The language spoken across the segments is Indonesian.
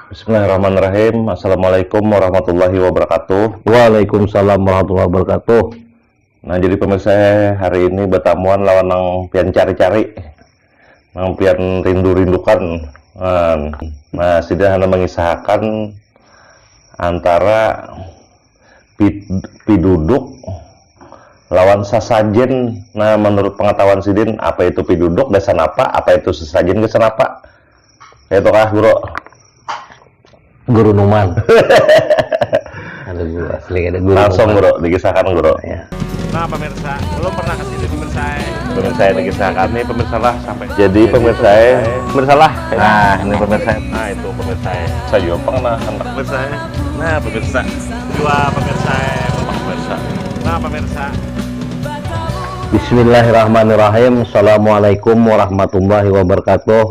Bismillahirrahmanirrahim. Assalamualaikum warahmatullahi wabarakatuh. Waalaikumsalam warahmatullahi wabarakatuh. Nah, jadi pemirsa hari ini betamuan lawan nang pian cari-cari, nang pian rindu-rindukan. Nah, sudah hanya mengisahkan antara piduduk lawan sasajen. Nah, menurut pengetahuan Sidin, apa itu piduduk, desan apa itu sesajen, desan apa? Itu kah, bro? Guru Numan. Ada guru asli, ada guru Langsung, Numan. bro, dikisahkan, bro. Ya. Nah pemirsa, belum pernah kesini pemirsa. Pemirsa dikisahkan nih, pemirsa lah sampai. Jadi pemirsa lah. Nah, ini pemirsa. Nah itu pemirsa. Saya juga pernah hendak Pemirsa. Nah pemirsa. Dua pemirsa. Pemirsa. Nah pemirsa. Bismillahirrahmanirrahim. Assalamualaikum warahmatullahi wabarakatuh.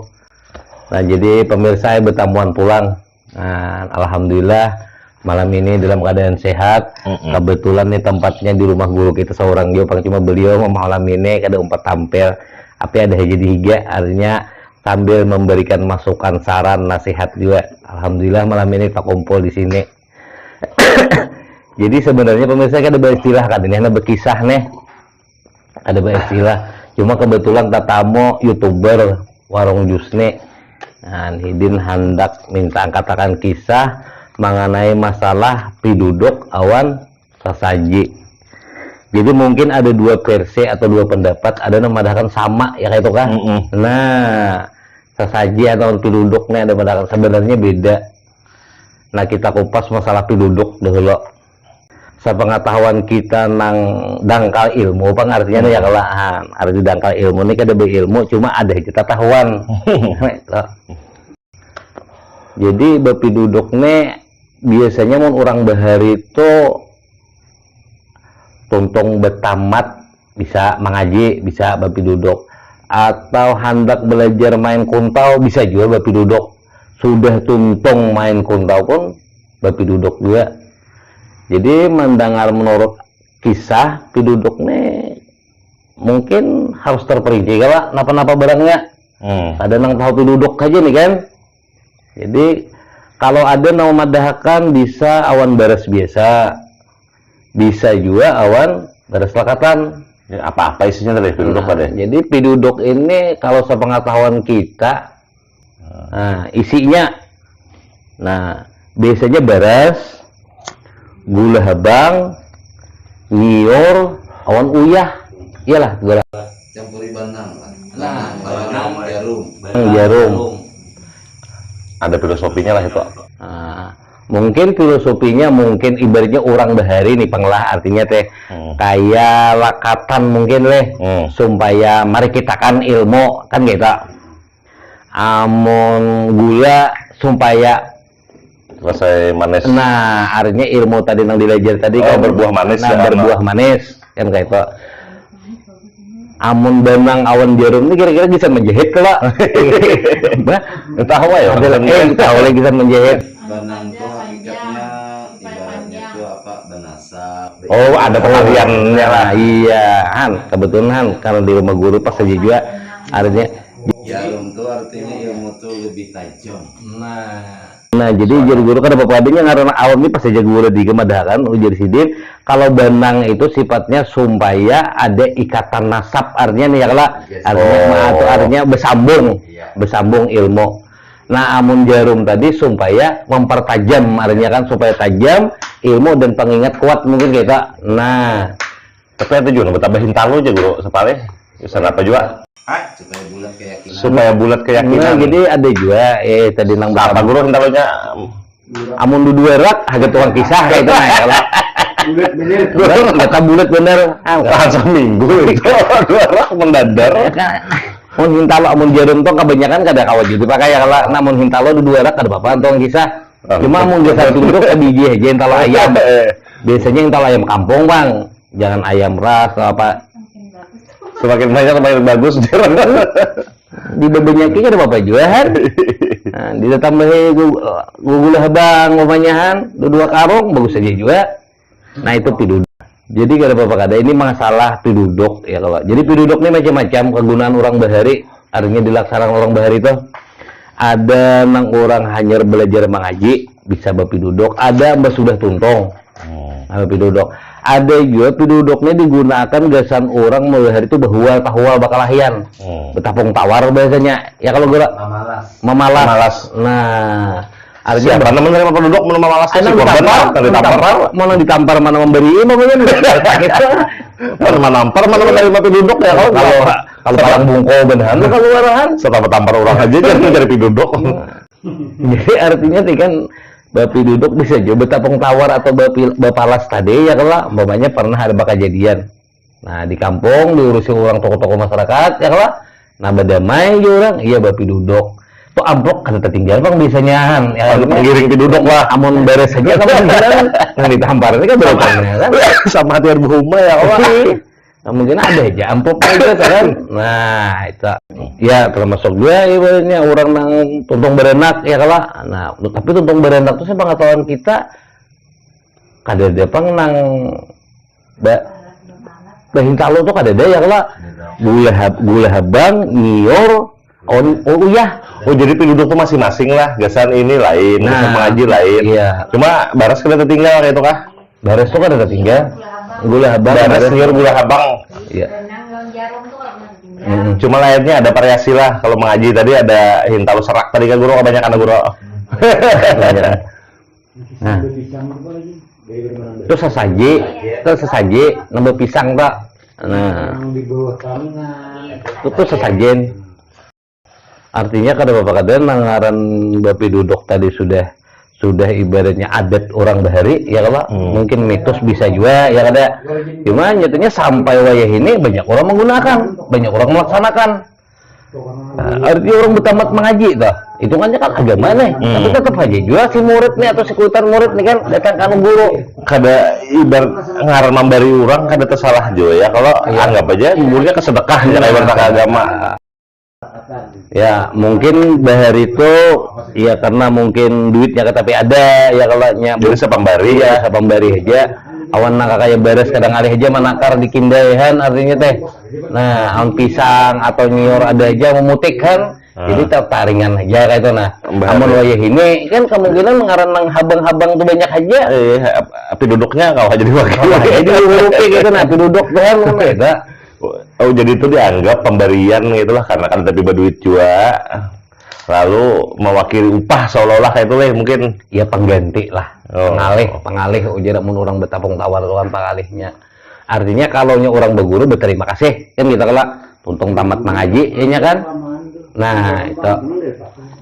Nah, jadi pemirsa betamuan pulang. Nah, alhamdulillah malam ini dalam keadaan sehat. Kebetulan nih tempatnya di rumah guru kita seorang juga, cuma beliau malam ini kada umpat tampil. Tapi ada jadi higa, artinya sambil memberikan masukan, saran, nasihat juga. Alhamdulillah malam ini tak kumpul di sini. Jadi sebenarnya pemirsa ada beristilah kan ini, ada berkisah nih. Ada beristilah. Cuma kebetulan tatamu YouTuber warung jus nih. Nah, Hidin hendak minta katakan kisah mengenai masalah piduduk awan sasaji. Jadi mungkin ada dua versi atau dua pendapat, ada yang mengatakan sama ya kayak itu kan. Nah, sasaji atau piduduknya ada mengatakan sebenarnya beda. Nah, kita kupas masalah piduduk dahulu. Sepengetahuan kita nang dangkal ilmu, apa artinya ya kalahan. Arti dangkal ilmu ini kada berilmu, cuma ada kita tahuan. Jadi bapiduduk nih biasanya mun orang bahari itu tuntung betamat bisa mengaji, bisa bapiduduk, atau hendak belajar main kuntau bisa juga bapiduduk. Sudah tuntung main kuntau pun bapiduduk juga. Jadi mendengar menurut kisah piduduk nih mungkin harus terperinci kalau napa-napa barangnya. Ada nang tahu piduduk aja nih kan. Jadi kalau ada yang memadahkan bisa awan baras biasa, bisa juga awan baras lakatan. Ya, apa-apa isinya dari piduduk ada. Jadi piduduk ini kalau sepengetahuan kita, isinya, nah biasanya baras, gula habang, nyiur, awan uyah, iyalah gula. Campuri banang. Jarum. Jarum. Ada filosofinya lah itu. Nah, mungkin filosofinya mungkin ibaratnya orang bahari nih pengelah artinya teh kayak lakatan mungkin supaya mari kita kan ilmu kan gitu. Amon gula supaya Selesai manis. nah artinya ilmu tadi yang dilajar tadi kan berbuah manis. nah, berbuah manis kan kayak itu. Amun benang awan jarum ini kira-kira bisa menjahit kalau Tahu ya. ada lagi tahu lagi bisa menjahit. Banang tuh hakikatnya ibaratnya tuh apa? Benasap. Oh, ada pengertiannya lah. Iya Han, kebetulan Han kalau di rumah guru pas saja juga artinya Jarum tuh artinya ilmu tuh lebih tajam. nah jadi jadi guru kan apa adanya karena awam ini pas saja guru digemadahkan ujar Sidin kalau benang itu sifatnya supaya ada ikatan nasab artinya nih ya kalau artinya atau artinya bersambung ilmu. Nah amun jarum tadi supaya mempertajam artinya kan supaya tajam ilmu dan pengingat kuat mungkin kita. Nah Tapi itu juga tambahin talu aja, bro. Sepale. Bisa apa juga? Supaya bulat keyakinan. Supaya bulat keyakinan. nah, jadi ada juga tadi nang apa guru talunya? amun dua rak harga tukang kisah kayak itu nah ya kalau bulat kata bulat bener Langsung minggu itu. Dua rak mendadar. mun hintalo amun jarum tuh kebanyakan kada kawat gitu pakai ya kalau namun hintalo dua rak kada apa-apa tukang kisah cuma mun jasa tunduk ke biji aja hintalo ayam biasanya hintalo ayam kampung bang jangan ayam ras atau apa Semakin banyak semakin bagus. di bebenyaki kada apa-apa juga kan nah, ditambahin gula habang umanyahan dua karung bagus aja juga. Nah itu piduduk. Jadi kada apa-apa kada ini masalah piduduk ya kalau. Jadi piduduk ini macam-macam kegunaan orang bahari artinya dilaksanakan orang bahari itu ada nang orang hanya belajar mengaji bisa bapi duduk, ada mbak sudah tuntong bapi duduk, ada juga piduduknya digunakan gasan orang mulai hari itu bahwa tahwal bakalahian betapung tawar biasanya ya kalau gerak memalas. Nah artinya siapa namanya menerima penduduk memalas si korban mana ditampar mana memberi namanya mana nampar mana menerima penduduk ya kalau parang bungko beneran kalau warahan setelah tampar orang aja jangan mencari penduduk. Jadi artinya nih kan bapi duduk bisa juga betapung tawar atau bapalas tadi ya kalau umpamanya pernah ada kejadian. Nah di kampung diurusi orang tokoh-tokoh masyarakat ya kalau nah badamai orang iya bapi duduk tuh amplop kan tertinggal bang biasanya ya pengiring penduduk lah amun beres saja kamu bilang yang ditampar ini kan berapa kan sama hati berhuma ya Allah. Nah, mungkin ada aja amplop aja kan. Nah itu ya termasuk dia ibaratnya orang nang tuntung berenak ya kalau nah tapi tuntung berenak itu saya pengetahuan kita kada ada pang nang bahintalo tuh kada ada ya kalau gula habang ngior oh jadi penduduk tuh masing-masing lah gasan ini lain mengaji lain iya. Cuma baras kada tertinggal kayak itu kah baras tuh kada tertinggal gula habang baras ngior gula habang iya. Cuma lainnya ada variasi lah. Kalau mengaji tadi ada hintalu serak tadi kan guru kebanyakan guru. Nah, terus sesaji nambah pisang tak. Nah, itu sesajen. Artinya kada bapak kada nangaran bapi duduk tadi sudah ibaratnya adat orang bahari ya kalau mungkin mitos bisa juga ya kada cuma nyatanya sampai wayah ini banyak orang menggunakan banyak orang melaksanakan artinya orang bertamat mengaji toh hitungannya kan agama nih tapi tetap aja juga si murid nih atau si kuitan murid nih kan datang ke guru kada ibarat ngaran memberi orang kada tersalah juga ya kalau anggap aja gurunya kesedekah jangan ibarat agama. Ya mungkin bahar itu ya karena mungkin duitnya tapi ada ya kalau nya bisa pembari ya pembari aja awan nak kayak beres kadang alih aja manakar di kindaihan artinya teh nah awan pisang atau nyior ada aja memutik kan jadi tertaringan aja kayak itu nah amun wayah ini kan kemungkinan mengaran nang habang-habang tuh banyak aja api duduknya kau jadi wakil jadi urupi gitu nah api duduk tuh kan beda. Oh jadi itu dianggap pemberian gitulah karena kan tapi duit juga lalu mewakili upah seolah-olah kayak itu lah mungkin ya pengganti lah pengalih ujar mun orang betapung tawar kan pengalihnya artinya kalau orang berguru berterima kasih kan kita kalau tuntung tamat mengaji ya kan nah itu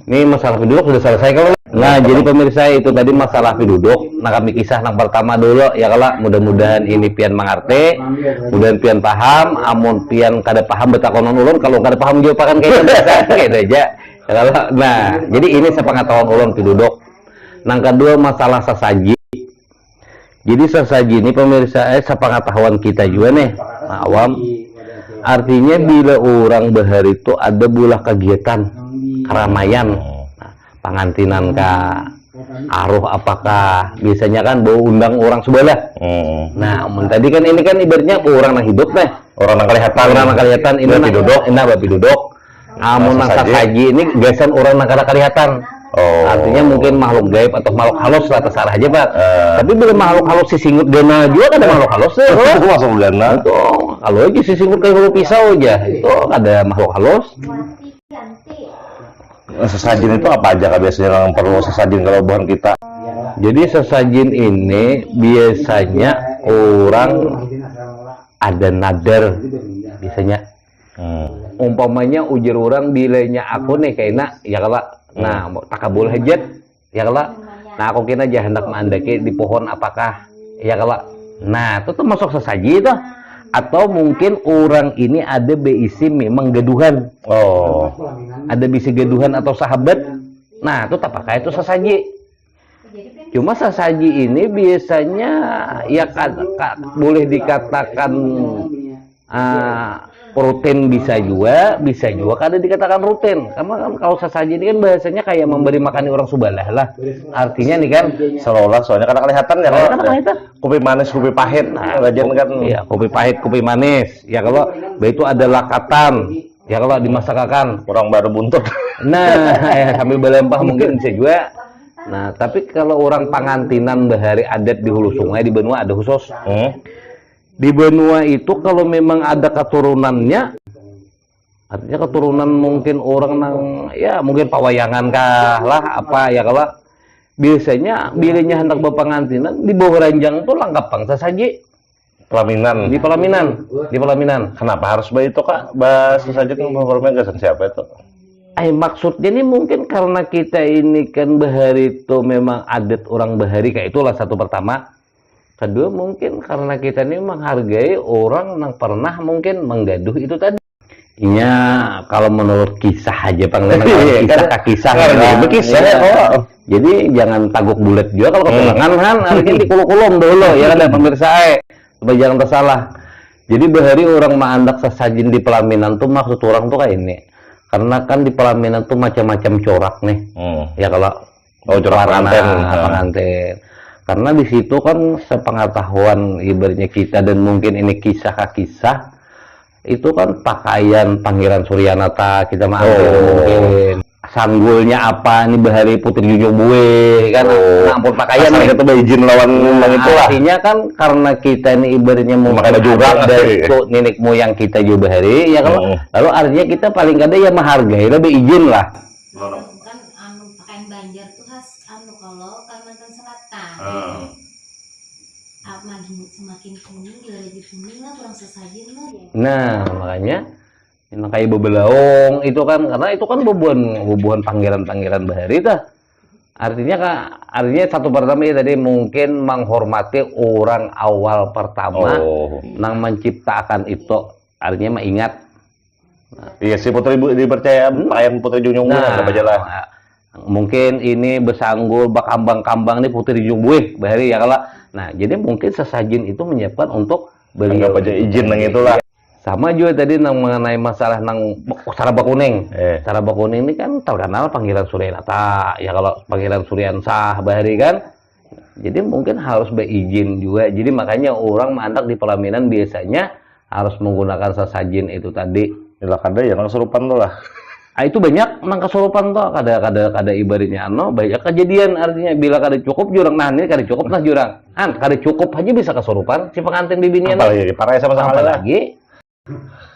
ini masalah penduduk sudah selesai kalau nah jadi pemirsa itu tadi masalah penduduk nah kami kisah yang pertama dulu ya kalau mudah-mudahan ini pian mengerti mudah-mudahan pian paham amun pian kada paham betakonon ulun kalau kada paham juga kan kayak aja ya kalau nah jadi ini sepengetahuan ulun penduduk yang kedua masalah sesaji jadi sesaji ini pemirsa sepengetahuan kita juga nih nah, awam artinya bila orang bahar itu ada bulah kegiatan keramaian pengantinan kah aruh apakah biasanya kan bau undang orang sebelah nah tadi kan ini kan ibaratnya orang yang hidup nih orang yang kelihatan ini bapi duduk namun nang saji ini gasan orang yang kada kelihatan artinya mungkin makhluk gaib atau makhluk halus lah terserah aja pak tapi bila makhluk halus si singut gana juga ada makhluk halus itu masuk gana kalau aja si singut kayak hulu pisau aja itu ada makhluk halus. Sesajin itu apa aja biasanya yang perlu sesajin kalau bukan kita? Jadi sesajin ini biasanya orang ada nadar biasanya. Umpamanya ujar orang bilanya aku nih kayaknya ya kalau nah takabul hajat ya kalau nah aku kena aja hendak mandaki di pohon apakah ya kalau nah itu masuk sesaji itu atau mungkin orang ini ada beisi memang gaduhan ada bisi gaduhan atau sahabat nah itu apakah itu sesaji cuma sesaji ini biasanya ya boleh dikatakan rutin bisa juga kada dikatakan rutin karena kan kalau sesaji ini kan bahasanya kayak memberi makan orang subalah lah artinya nih kan seolah soalnya kadang kelihatan ya kalau kopi manis kopi pahit nah kan ya kopi pahit kopi manis ya kalau itu ada lakatan Ya kalau dimasakakan. Kurang baru buntut. Nah, sambil belempah mungkin bisa juga. Nah, tapi kalau orang pengantinan bahari adat di Hulu Sungai di Benua ada khusus. Di Benua itu kalau memang ada keturunannya, artinya keturunan mungkin orang nang ya mungkin pawayangan kah lah apa ya kalau biasanya bilanya hendak berpengantinan di bawah ranjang itu lengkap bangsa saja. Pelaminan. Di pelaminan. Kenapa harus bayi itu kak? Bahasa saja kan gasan siapa itu? Maksudnya ini mungkin karena kita ini kan bahari itu memang adat orang bahari kayak itulah satu pertama. Kedua mungkin karena kita ini menghargai orang yang pernah mungkin menggaduh itu tadi. Iya, kalau menurut kisah aja panglima kisah Kisah ya. Jadi jangan taguk bulat juga kalau kepulangan kan harusnya dikulung-kulung dulu ya kan pemirsa supaya jangan tersalah. Jadi bahari orang maandak sesajin di pelaminan tuh maksud orang tuh kayak ini. Karena kan di pelaminan tuh macam-macam corak nih. Ya kalau corak pengantin. Karena di situ kan sepengetahuan ibaratnya kita dan mungkin ini kisah itu kan pakaian Pangeran Suryanata kita mungkin sanggulnya apa ini bahari Putri Junjung Bue kan ampun pakaian itu izin lawan itu lah. Artinya kan karena kita ini ibaratnya mau juga dari nenek moyang kita juga bahari ya kalau lalu artinya kita paling kada ya menghargai lebih izin lah. Kan pakaian Banjar tuh khas kalau Kalimantan Selatan. Semakin kuning gila lebih kuning lah kurang sesajen lah ya. Nah makanya yang kayak bebelaong itu kan karena itu kan bubuhan panggilan bahari dah. Artinya satu pertama ya tadi mungkin menghormati orang awal pertama nang menciptakan itu artinya mengingat. Iya si Putri dipercaya pakaian Putri Junjung Bue apa aja lah. Mungkin ini besanggul bak kambang nih Putri Junjung Bue bahari ya kalau. Nah, jadi mungkin sesajin itu menyiapkan untuk beliau aja izin nang itulah. Sama juga tadi nang mengenai masalah nang Saraba Kuning. Saraba Kuning ini kan terkenal panggilan Suryanata. Ya kalau panggilan Suryansah bahari kan. Jadi mungkin harus berizin juga. Jadi makanya orang mandak di pelaminan biasanya harus menggunakan sesajin itu tadi. Ilah kada ya nang kesurupan tuh lah. Itu banyak nang kesurupan tuh kada ibaratnya banyak kejadian artinya bila kada cukup jurang nah ini kada cukup nah jurang kada cukup aja bisa kesurupan si pengantin bibinian apalagi parah sama-sama lagi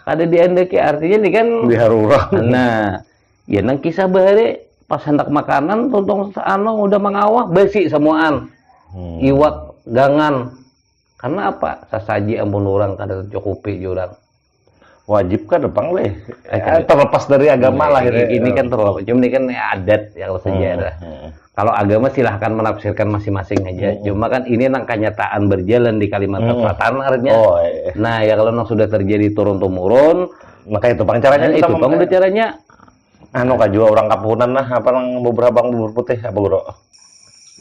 kada diandeki artinya nih kan diharurang. Nah ya nang kisah bahari pas hendak makanan tuntung udah mengawah besi semuaan iwak gangan karena apa sasaji ampun orang kada tercukupi jurang. Wajib kan depang leh terlepas dari agama lah ini kan terlepas cuma ini kan adat ya kalau sejarah kalau agama silahkan menafsirkan masing-masing aja cuma kan ini nang kenyataan berjalan di Kalimantan Selatan artinya nah ya kalau nang sudah terjadi turun-temurun maka itu caranya itu udah caranya kajua orang kapunan lah apa nang bubur putih apa bro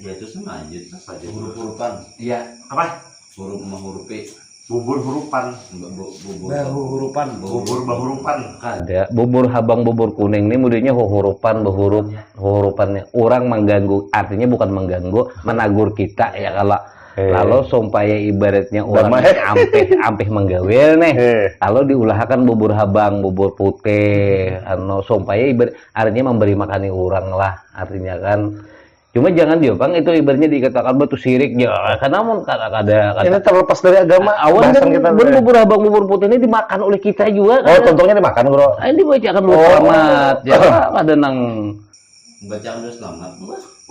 ya itu sama aja saja huruf-hurupan iya apa huruf menghurupi bubur hurupan ada bubur habang bubur kuning ini mudahnya hurupannya orang mengganggu artinya bukan mengganggu menagur kita ya kalau lalu supaya ibaratnya orang ampeh menggawil nih lalu diulahkan bubur habang bubur putih supaya artinya memberi makani orang lah artinya kan. Cuma jangan dia bang itu ibaratnya dikatakan batu sirik ya karena ada ini terlepas dari agama awan kan bubur habang bubur putih ini dimakan oleh kita juga contohnya dimakan bro ini bacakan dulu selamat ya ada nang bacaan dulu selamat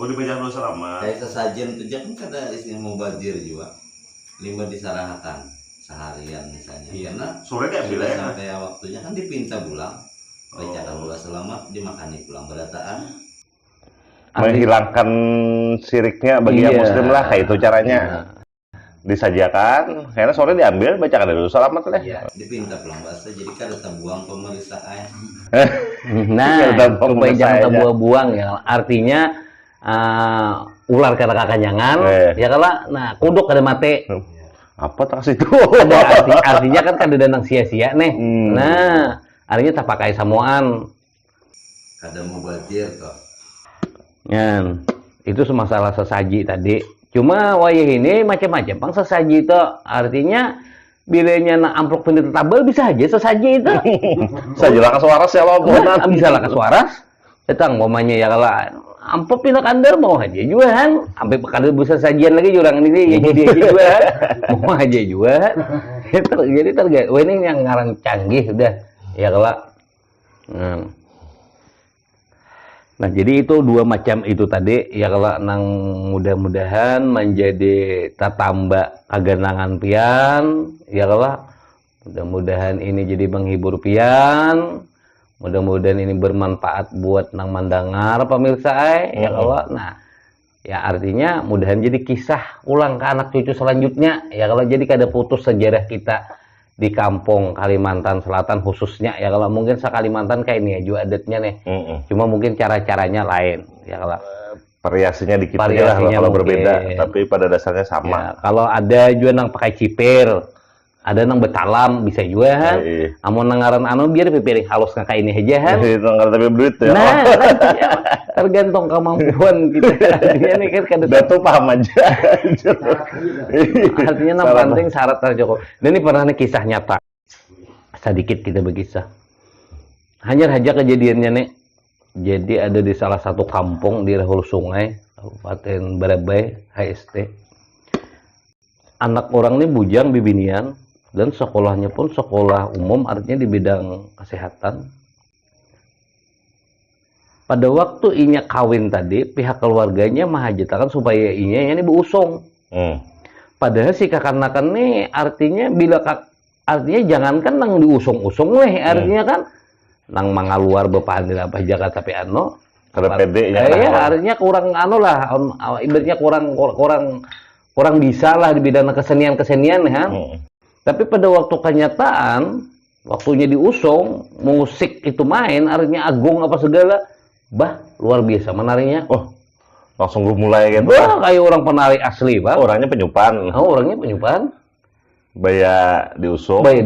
dibacakan dulu selamat kayak sesajen tuh jangan kada istilah mubazir juga lima disarahakan seharian misalnya karena sore diambil ya sampai waktunya kan dipinta pulang bacakan dulu selamat dimakani pulang berataan menghilangkan siriknya bagi yang muslim lah kayak itu caranya disajikan karena sore diambil bacakan dulu selamat lah dipinta pulang bahasa jadi kan ada buang pemeriksaan nah supaya jangan terbuang-buang ya artinya ular kata kakanyangan ya kalau nah kuduk kada mati apa tas itu artinya kan kada danang sia-sia nih nah artinya tak pakai samuan kada mubazir kok. Ya, itu masalah sesaji tadi. Cuma wayah ini macam-macam. Bang sesaji itu artinya bilanya na amplop pendet tabel bisa aja sesaji itu. Saya jelas suara sih lo Nah, bisa lah ke suara. Datang mamanya ya kalau amplop pindah kandar mau aja juga kan. Sampai kandar bisa sajian lagi jurang ini ya jadi juga. Mau aja juga. Jadi tergait. Wah ini yang ngarang canggih udah. Ya kalau. Nah jadi itu dua macam itu tadi ya kalau nang mudah-mudahan menjadi tatamba kaganangan pian ya kalau mudah-mudahan ini jadi menghibur pian, mudah-mudahan ini bermanfaat buat nang mandangar pemirsa ya kalau nah ya artinya mudahan jadi kisah ulang ke anak cucu selanjutnya ya kalau jadi kada putus sejarah kita di kampung Kalimantan Selatan khususnya ya kalau mungkin se Kalimantan kayak ini aja adatnya nih cuma mungkin cara-caranya lain ya kalau variasinya dikit aja lah kalau berbeda tapi pada dasarnya sama ya, kalau ada juga nang pakai cipir ada nang betalam bisa juga kan amun nangaran anu biar pipiring halus nggak kayak ini aja kan tapi duit ya nah ya, tergantung kemampuan kita artinya nih kan kada tuh paham aja artinya nang penting syarat tercukup dan ini pernah nih kisah nyata sedikit kita berkisah hanya saja kejadiannya nih jadi ada di salah satu kampung di Hulu Sungai Kabupaten Barabai HST anak orang ini bujang bibinian dan sekolahnya pun sekolah umum artinya di bidang kesehatan. Pada waktu inya kawin tadi pihak keluarganya mahajetakan supaya inya ini beusung. Padahal si kakanakan nih artinya bila artinya jangankan nang diusung-usung artinya kan nang mangaluar bepahan di apa jaga tapi ano kada pede ya artinya kurang anu lah ibaratnya kurang bisa lah di bidang kesenian ya. Tapi pada waktu kenyataan, waktunya diusung, musik itu main, artinya agung apa segala, luar biasa menarinya. Oh, langsung gue mulai gitu. Kayak orang penari asli, Orangnya penyupan. Orangnya penyupan. Baya diusung. Oleh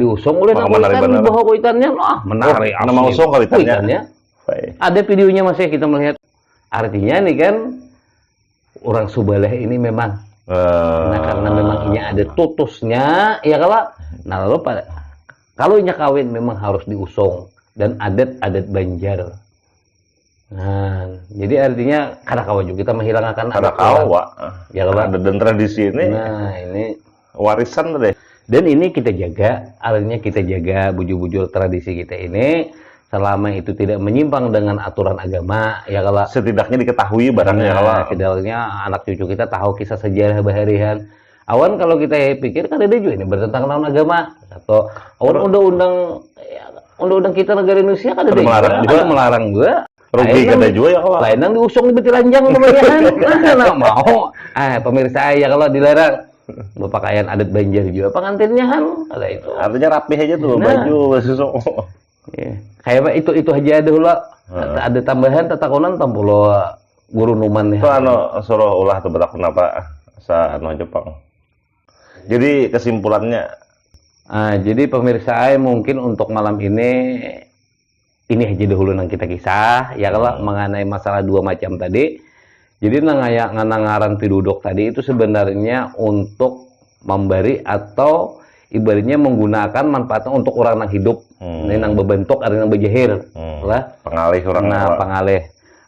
nang kuitan, bahwa kuitannya, menari asli. Nama usung kuitannya. Ada videonya masih kita melihat. Artinya nih kan, orang Subaleh ini memang nah karena memang ini ada tutusnya ya lalu kalau inya kawin memang harus diusung dan adat Banjar nah jadi artinya kada kawa juga kita menghilangkan kada kawa ya kalau ada dan tradisi ini nah ini warisan deh dan ini kita jaga artinya kita jaga bujur-bujur tradisi kita ini selama itu tidak menyimpang dengan aturan agama ya kalau setidaknya diketahui barangnya kalau setidaknya anak cucu kita tahu kisah sejarah baharian awan kalau kita pikir kan ada juga ini bertentangan dengan agama atau awan undang-undang kita negara Indonesia kan ada melarang juga rugi kada juga ya kalau lain yang diusung di betilanjang lumayan nah mau pemirsa ya kalau dilarang berpakaian adat Banjar juga pengantinnya kan ada itu artinya rapih aja tuh baju susu kayak itu aja ada hula ada tambahan tatakonan tampulo guru numan itu suruh ulah tuh betakun apa sa Jepang jadi kesimpulannya jadi pemirsa mungkin untuk malam ini aja dahulu nang kita kisah ya kalau mengenai masalah dua macam tadi jadi ngangaran pidudok tadi itu sebenarnya untuk memberi atau ibaratnya menggunakan manfaatnya untuk orang yang hidup ini nang bebentuk ada yang bejahir lah pengalih orang pengalih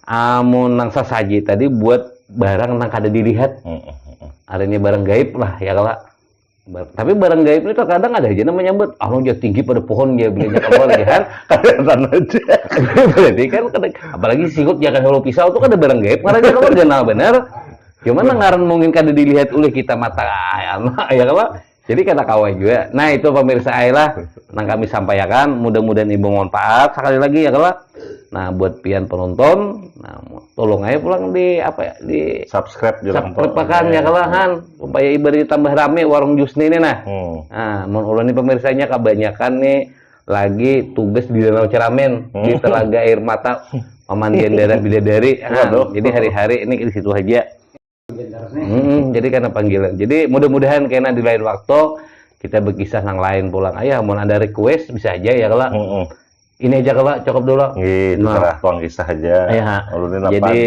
amun nang sasaji tadi buat barang nang kada dilihat artinya barang gaib lah ya kalau tapi barang gaib itu terkadang ada aja namanya menyambut jauh tinggi pada pohon dia bilanya keluar ya kan aja berarti kan apalagi sikut jangan halo pisau itu kan ada barang gaib karena kalau kenal benar cuman ngaran mungkin kada dilihat oleh kita mata ya kalau jadi kata kawan juga. Nah itu pemirsa Ayla yang kami sampaikan. Mudah-mudahan ibu manfaat. Sekali lagi ya kalau. Nah buat pian penonton, nah tolong aja pulang di subscribe kan ya kalau kan supaya ibaratnya tambah rame warung jus ini nah. Nah mengulangi pemirsanya kebanyakan nih lagi tugas di Danau Ceramen di Telaga Air Mata pemandian daerah bidadari. Jadi hari-hari ini di situ aja. Jadi karena panggilan. Jadi mudah-mudahan kena di lain waktu kita berkisah yang lain pulang. Ayah, mau ada request bisa aja ya kalau. Ini aja kalau cukup dulu. Gitu nah, tuang kisah aja. Jadi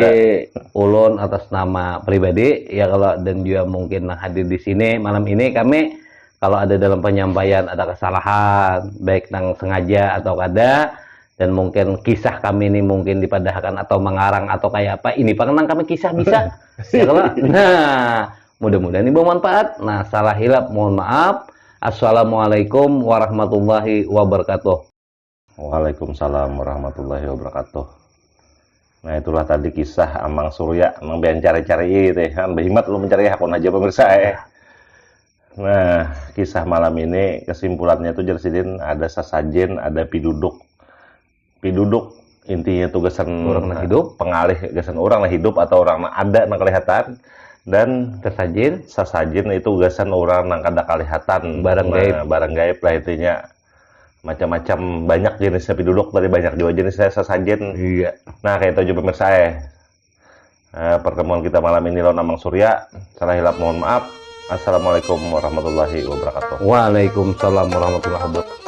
ulun atas nama pribadi ya kalau dan juga mungkin hadir di sini malam ini kami kalau ada dalam penyampaian ada kesalahan, baik nang sengaja atau kada, dan mungkin kisah kami ini mungkin dipadahkan atau mengarang atau kayak apa, ini pengenang kami kisah bisa. Ya kalau, nah, mudah-mudahan ini bermanfaat. Nah, salah hilap mohon maaf. Assalamualaikum warahmatullahi wabarakatuh. Waalaikumsalam warahmatullahi wabarakatuh. Nah, itulah tadi kisah Amang Surya, Amang biar cari-cari itu kan, berhimat lu mencari akun aja pemirsa Nah, kisah malam ini kesimpulannya tuh Jersidin ada sasajen, ada piduduk. Piduduk intinya tugasan Orang na hidup, pengalih gasan orang na hidup atau orang na ada nang kelihatan, dan tersajen, sasajen itu gasan orang nang kada kelihatan, Barang gaib. barang gaib lah intinya. Macam-macam banyak jenisnya piduduk, tadi banyak juga jenisnya sasajen. iya. Nah, kayak itu aja pemirsa pertemuan kita malam ini lawan Amang Surya. Salah hilap mohon maaf. Assalamualaikum warahmatullahi wabarakatuh. Waalaikumsalam warahmatullahi wabarakatuh.